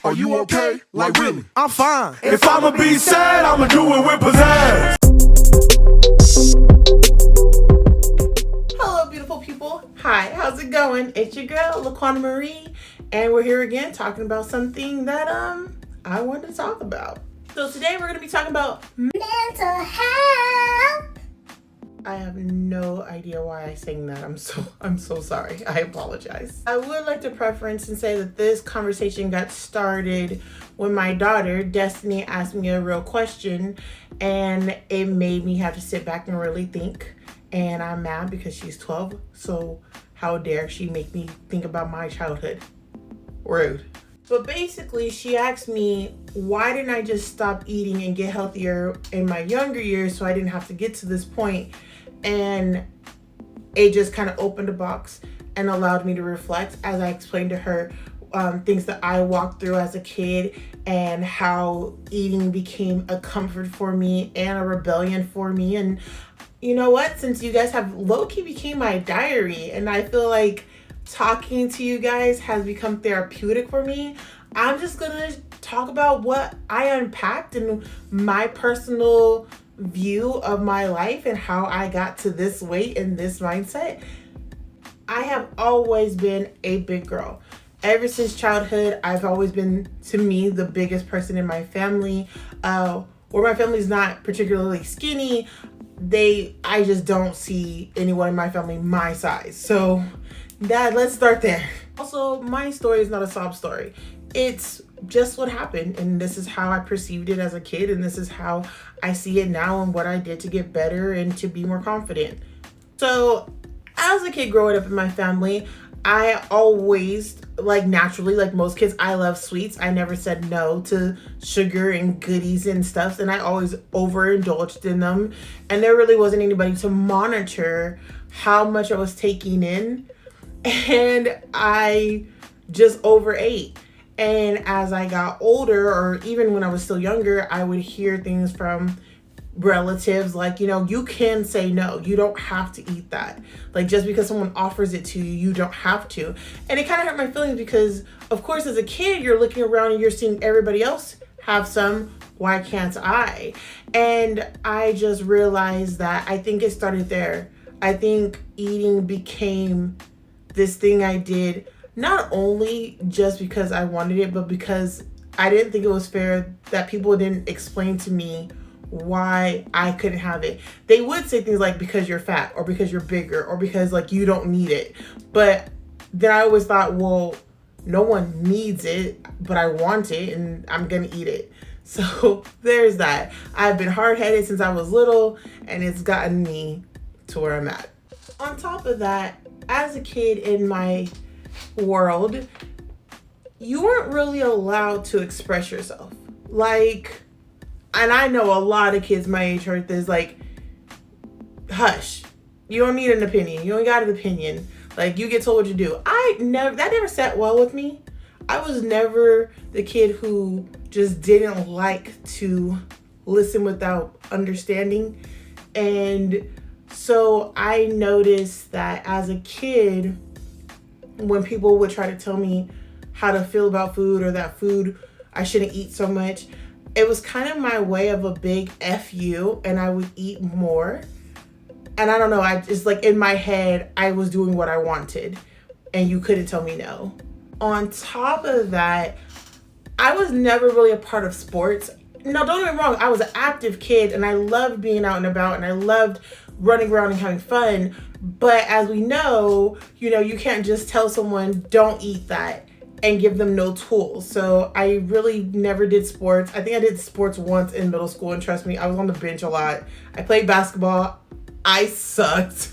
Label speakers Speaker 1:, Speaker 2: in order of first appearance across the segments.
Speaker 1: Are you okay? Like really?
Speaker 2: I'm fine.
Speaker 1: If I'ma be sad, I'ma do it with pizzazz.
Speaker 3: Hello, beautiful people. Hi, how's it going? It's your girl, LaQuana Marie, and we're here again talking about something that I wanted to talk about. So today we're gonna be talking about mental health. I have no idea why I sang that. I'm so sorry. I apologize. I would like to preference and say that this conversation got started when my daughter, Destiny, asked me a real question, and it made me have to sit back and really think. And I'm mad because she's 12, so how dare she make me think about my childhood? Rude. But basically, she asked me, why didn't I just stop eating and get healthier in my younger years so I didn't have to get to this point? And it just kind of opened a box and allowed me to reflect as I explained to her things that I walked through as a kid and how eating became a comfort for me and a rebellion for me. And you know what? Since you guys have low-key became my diary, and I feel like talking to you guys has become therapeutic for me, I'm just gonna talk about what I unpacked and my personal view of my life and how I got to this weight and this mindset. I have always been a big girl. Ever since childhood, I've always been, to me, the biggest person in my family. Where my family's not particularly skinny, I just don't see anyone in my family my size. So let's start there. Also, my story is not a sob story. It's just what happened, and this is how I perceived it as a kid, and this is how I see it now and what I did to get better and to be more confident. So as a kid growing up in my family, I always, naturally, like most kids, I love sweets. I never said no to sugar and goodies and stuff, and I always overindulged in them. And there really wasn't anybody to monitor how much I was taking in, and I just overate. And as I got older, or even when I was still younger, I would hear things from relatives like, you can say no. You don't have to eat that. Like, just because someone offers it to you, you don't have to. And it kind of hurt my feelings because, of course, as a kid, you're looking around and you're seeing everybody else have some. Why can't I? And I just realized that I think it started there. I think eating became this thing I did not only just because I wanted it, but because I didn't think it was fair that people didn't explain to me why I couldn't have it. They would say things like, because you're fat, or because you're bigger, or because you don't need it. But then I always thought, well, no one needs it, but I want it and I'm gonna eat it. So there's that. I've been hard-headed since I was little, and it's gotten me to where I'm at. On top of that, as a kid in my world, you weren't really allowed to express yourself. And I know a lot of kids my age heard this, hush. You don't need an opinion. You don't got an opinion. You get told what to do. That never sat well with me. I was never the kid who just didn't like to listen without understanding. And so I noticed that as a kid, when people would try to tell me how to feel about food, or that food, I shouldn't eat so much, it was kind of my way of a big F you, and I would eat more. And I don't know, I just in my head, I was doing what I wanted, and you couldn't tell me no. On top of that, I was never really a part of sports. Now, don't get me wrong, I was an active kid, and I loved being out and about, and I loved running around and having fun. But as we know, you can't just tell someone, don't eat that, and give them no tools. So I really never did sports. I think I did sports once in middle school, and trust me, I was on the bench a lot. I played basketball. I sucked.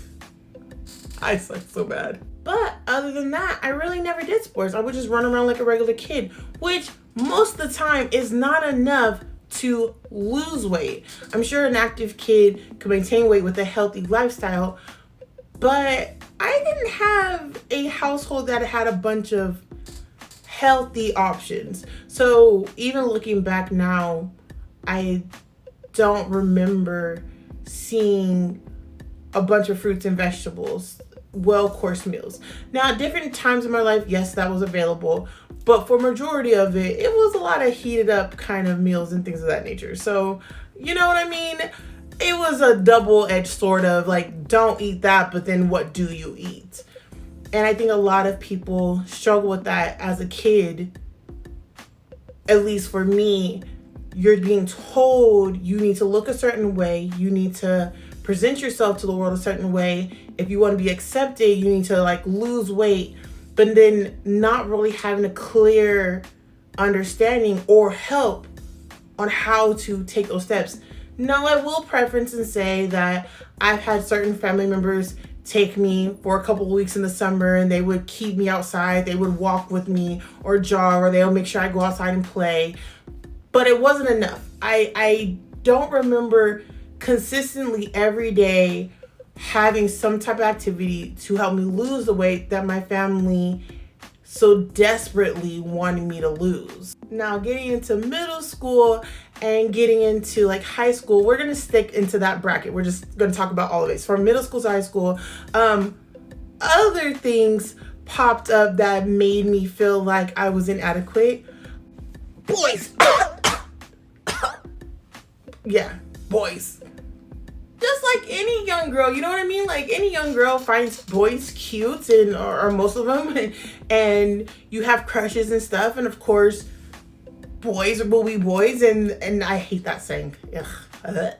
Speaker 3: I sucked so bad. But other than that, I really never did sports. I would just run around like a regular kid, which most of the time is not enough to lose weight. I'm sure an active kid could maintain weight with a healthy lifestyle, but I didn't have a household that had a bunch of healthy options. So even looking back now, I don't remember seeing a bunch of fruits and vegetables, well-course meals. Now, at different times in my life, yes, that was available, But for majority of it, it was a lot of heated up kind of meals and things of that nature. So, you know what I mean? It was a double-edged sort of like, don't eat that, but then what do you eat? And I think a lot of people struggle with that as a kid. At least for me, you're being told you need to look a certain way. You need to present yourself to the world a certain way. If you want to be accepted, you need to like lose weight, but then not really having a clear understanding or help on how to take those steps. Now, I will preference and say that I've had certain family members take me for a couple of weeks in the summer and they would keep me outside. They would walk with me or jog, or they'll make sure I go outside and play. But it wasn't enough. I don't remember consistently every day having some type of activity to help me lose the weight that my family so desperately wanted me to lose. Now, getting into middle school and getting into like high school, we're gonna stick into that bracket. We're just gonna talk about all of it. So from middle school to high school, other things popped up that made me feel like I was inadequate. Boys. Yeah, boys. Just like any young girl, you know what I mean? Like any young girl finds boys cute, and or most of them, and you have crushes and stuff, and of course, boys will be boys, and I hate that saying. Ugh.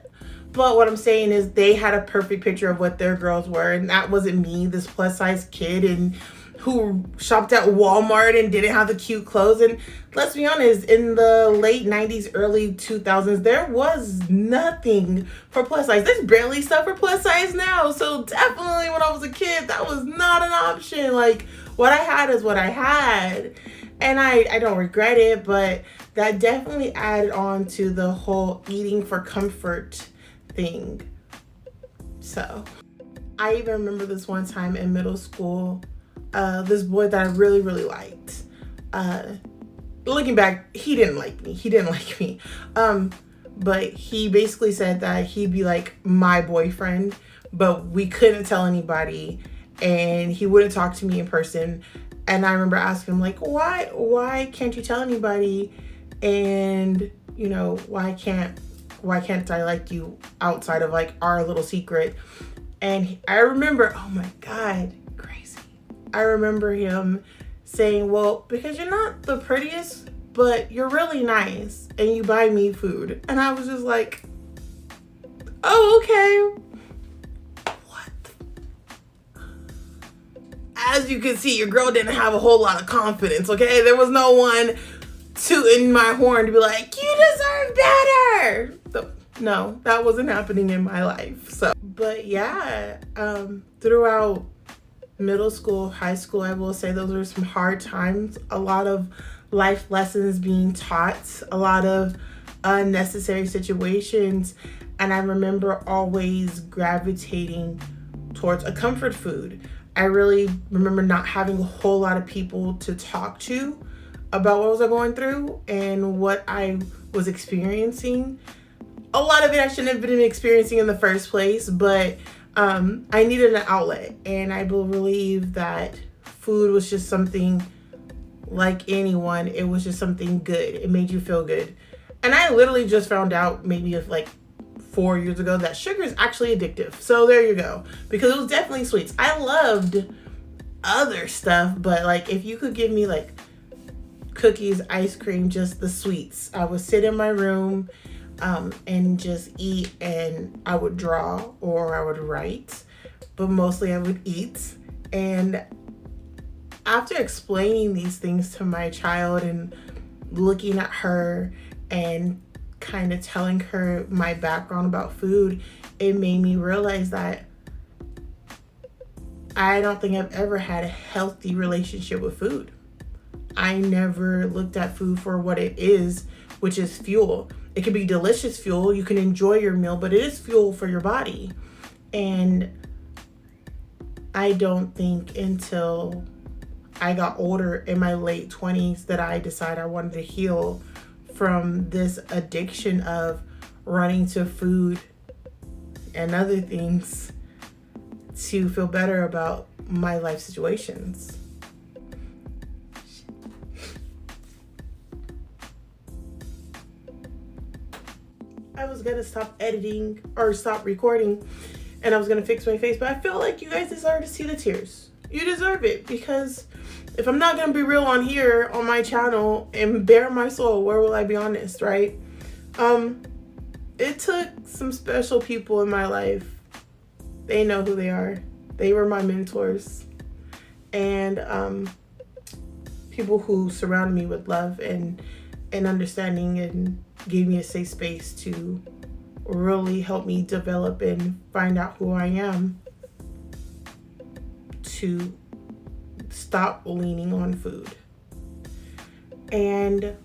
Speaker 3: But what I'm saying is they had a perfect picture of what their girls were, and that wasn't me, this plus size kid, and who shopped at Walmart and didn't have the cute clothes. And let's be honest, in the late 90s, early 2000s, there was nothing for plus size. There's barely stuff for plus size now. So definitely when I was a kid, that was not an option. Like, what I had is what I had. And I don't regret it, but that definitely added on to the whole eating for comfort thing. So I even remember this one time in middle school, this boy that I really, really liked. Looking back, he didn't like me. But he basically said that he'd be like my boyfriend, but we couldn't tell anybody, and he wouldn't talk to me in person. And I remember asking him like, why can't you tell anybody? And you know, why can't I like you outside of like our little secret? And I remember, oh my God, crazy. I remember him saying, well, because you're not the prettiest, but you're really nice and you buy me food. And I was just like, oh, okay. What? As you can see, your girl didn't have a whole lot of confidence, okay? There was no one tooting my horn to be like, you deserve better. So, no, that wasn't happening in my life. So, but yeah, throughout middle school, high school, I will say those were some hard times. A lot of life lessons being taught, a lot of unnecessary situations. And I remember always gravitating towards a comfort food. I really remember not having a whole lot of people to talk to about what was I going through and what I was experiencing. A lot of it I shouldn't have been experiencing in the first place, but I needed an outlet, and I believe that food was just something like anyone. It was just something good. It made you feel good. And I literally just found out maybe like 4 years ago that sugar is actually addictive. So there you go. Because it was definitely sweets. I loved other stuff, but like if you could give me like cookies, ice cream, just the sweets, I would sit in my room and just eat, and I would draw or I would write, but mostly I would eat. And after explaining these things to my child and looking at her and kind of telling her my background about food, it made me realize that I don't think I've ever had a healthy relationship with food. I never looked at food for what it is, which is fuel. It can be delicious fuel. You can enjoy your meal, but it is fuel for your body. And I don't think until I got older in my late 20s that I decided I wanted to heal from this addiction of running to food and other things to feel better about my life situations. I was gonna stop editing or stop recording and I was gonna fix my face, but I feel like you guys deserve to see the tears. You deserve it, because if I'm not gonna be real on here on my channel and bare my soul, where will I be honest, right? It took some special people in my life. They know who they are. They were my mentors. And people who surrounded me with love and understanding and gave me a safe space to really help me develop and find out who I am, to stop leaning on food. And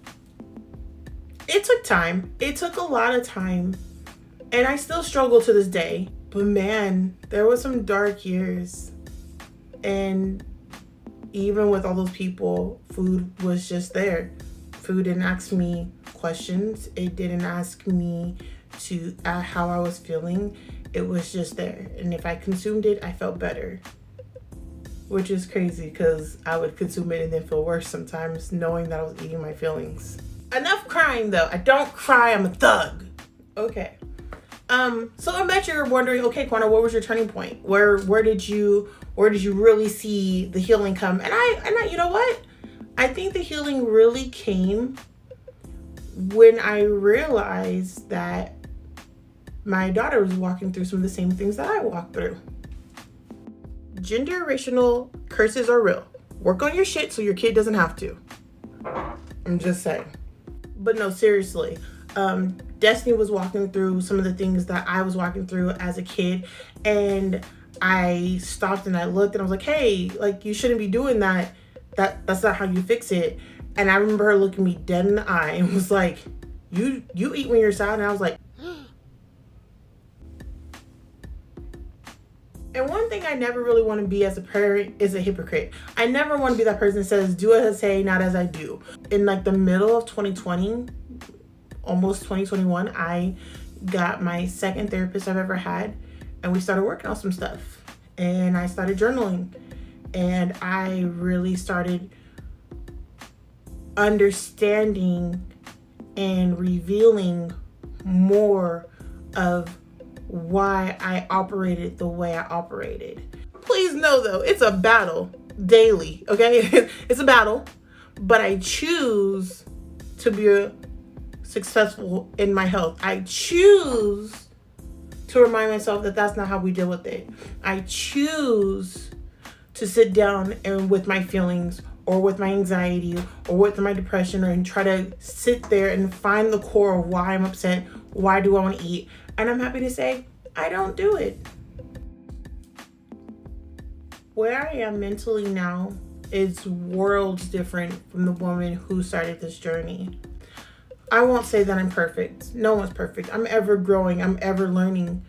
Speaker 3: it took time. It took a lot of time. And I still struggle to this day. But man, there was some dark years. And even with all those people, food was just there. Food didn't ask me questions. It didn't ask me to how I was feeling. It was just there. And if I consumed it, I felt better. Which is crazy, because I would consume it and then feel worse sometimes, knowing that I was eating my feelings. Enough crying though. I don't cry, I'm a thug. Okay. So I bet you're wondering, okay, Quana, what was your turning point? Where did you really see the healing come? And I, you know what? I think the healing really came when I realized that my daughter was walking through some of the same things that I walked through. Gender-racial curses are real. Work on your shit so your kid doesn't have to. I'm just saying. But no, seriously. Destiny was walking through some of the things that I was walking through as a kid. And I stopped and I looked and I was like, hey, like, you shouldn't be doing that. That's not how you fix it. And I remember her looking me dead in the eye and was like, you eat when you're sad? And I was like, and one thing I never really want to be as a parent is a hypocrite. I never want to be that person that says, do as I say, not as I do. In like the middle of 2020, almost 2021, I got my second therapist I've ever had, and we started working on some stuff. And I started journaling, and I really started understanding and revealing more of why I operated the way I operated. Please know though, it's a battle daily, okay? It's a battle, but I choose to be successful in my health. I choose to remind myself that that's not how we deal with it. I choose to sit down and with my feelings or with my anxiety or with my depression and try to sit there and find the core of why I'm upset, why do I want to eat. And I'm happy to say, I don't do it. Where I am mentally now is worlds different from the woman who started this journey. I won't say that I'm perfect. No one's perfect. I'm ever growing. I'm ever learning.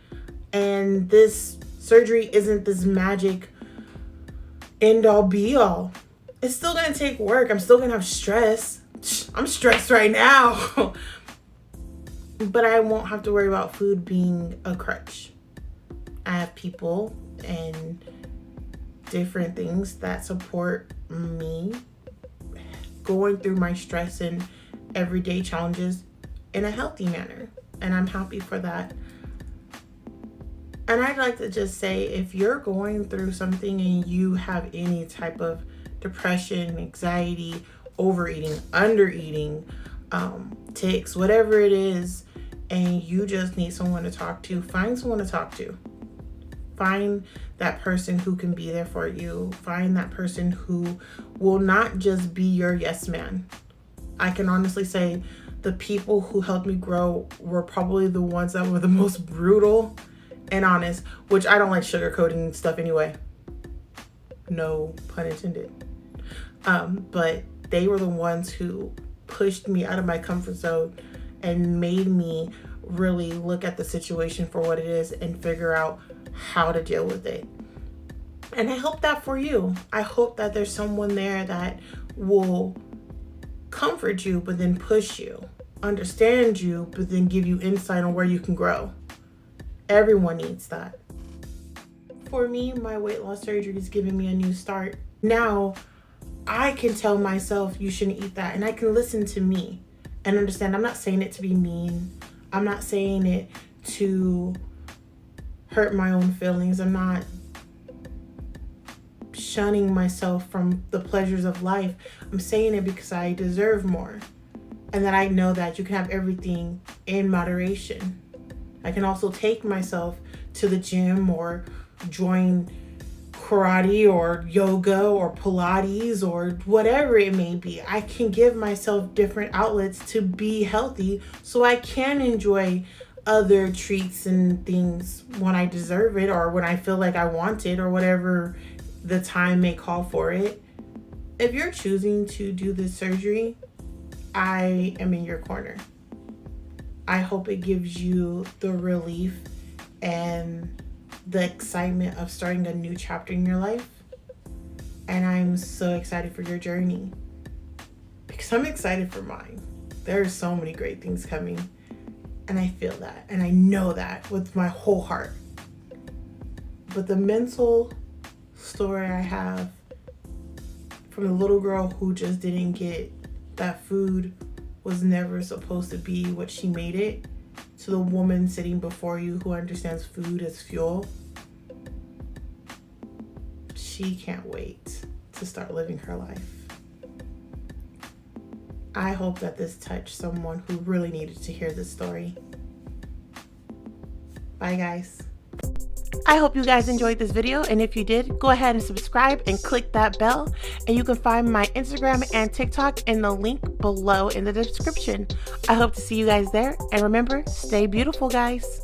Speaker 3: And this surgery isn't this magic end all be all. It's still gonna take work. I'm still gonna have stress. I'm stressed right now. But I won't have to worry about food being a crutch. I have people and different things that support me going through my stress and everyday challenges in a healthy manner. And I'm happy for that. And I'd like to just say, if you're going through something and you have any type of depression, anxiety, overeating, undereating, tics, whatever it is, and you just need someone to talk to, find someone to talk to. Find that person who can be there for you. Find that person who will not just be your yes man. I can honestly say the people who helped me grow were probably the ones that were the most brutal and honest, which I don't like sugarcoating stuff anyway. No pun intended. But they were the ones who pushed me out of my comfort zone and made me really look at the situation for what it is and figure out how to deal with it. And I hope that for you. I hope that there's someone there that will comfort you, but then push you, understand you, but then give you insight on where you can grow. Everyone needs that. For me, my weight loss surgery is giving me a new start. Now, I can tell myself you shouldn't eat that, and I can listen to me and understand I'm not saying it to be mean. I'm not saying it to hurt my own feelings. I'm not shunning myself from the pleasures of life. I'm saying it because I deserve more. And that I know that you can have everything in moderation. I can also take myself to the gym or join karate or yoga or Pilates or whatever it may be. I can give myself different outlets to be healthy so I can enjoy other treats and things when I deserve it or when I feel like I want it or whatever the time may call for it. If you're choosing to do this surgery, I am in your corner. I hope it gives you the relief and the excitement of starting a new chapter in your life. And I'm so excited for your journey because I'm excited for mine. There are so many great things coming, and I feel that, and I know that with my whole heart. But the mental story I have from the little girl who just didn't get that food was never supposed to be what she made it, to the woman sitting before you who understands food as fuel, she can't wait to start living her life. I hope that this touched someone who really needed to hear this story. Bye, guys. I hope you guys enjoyed this video, and if you did, go ahead and subscribe and click that bell, and you can find my Instagram and TikTok in the link below in the description. I hope to see you guys there, and remember, stay beautiful, guys.